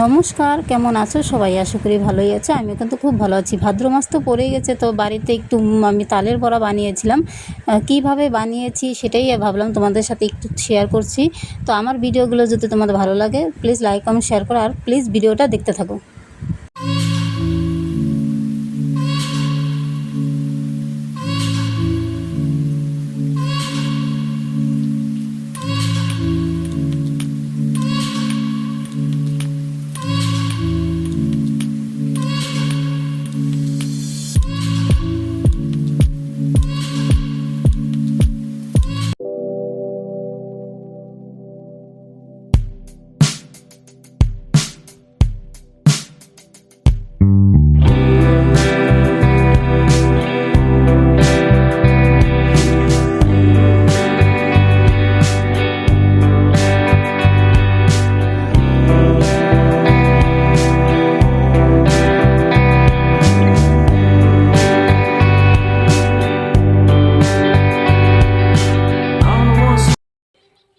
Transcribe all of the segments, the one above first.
নমস্কার, কেমন আছো সবাই? আশা করি ভালোই আছে। আমিও কিন্তু খুব ভালো আছি। ভাদ্র মাস তো পড়েই গেছে, তো বাড়িতে একটু আমি তালের বড়া বানিয়েছিলাম। কিভাবে বানিয়েছি সেটাই ভাবলাম তোমাদের সাথে একটু শেয়ার করছি। তো আমার ভিডিওগুলো যদি তোমাদের ভালো লাগে, প্লিজ লাইক কমেন্ট শেয়ার করো, আর প্লিজ ভিডিওটা দেখতে থাকো।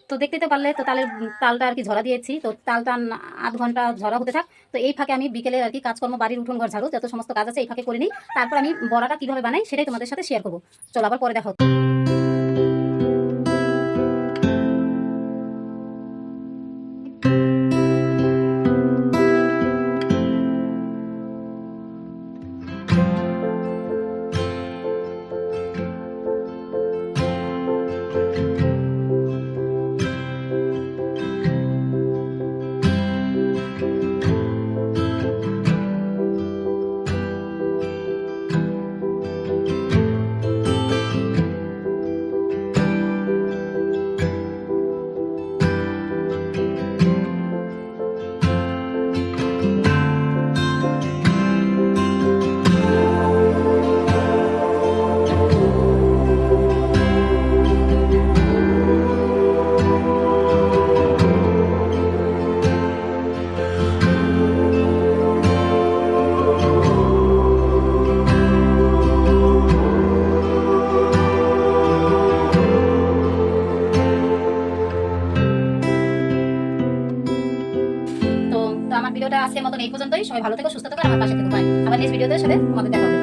তো দেখতেই তো পারলে, তো তালটা আর কি ঝরা দিয়েছি। তো তালটা আধ ঘন্টা ঝরা হতে থাক। তো এই ফাঁকে আমি বিকেলে আর কি কাজকর্ম, বাড়ির উঠোন ঘর ঝাড়ু, যত সমস্ত কাজ আছে এই ফাঁকে করে নিই। তারপর আমি বড়াটা কিভাবে বানাই সেটাই তোমাদের সাথে শেয়ার করবো। চলো আবার পরে দেখা হচ্ছে। তো আমার ভিডিওটা আজকের মতন এই পর্যন্তই। সবাই ভালো থেকো, সুস্থ থেকো, আর আমার পাশে থেকো। বাই। আবার নেক্সট ভিডিওতে সাথে তোমাদের দেখা হবে।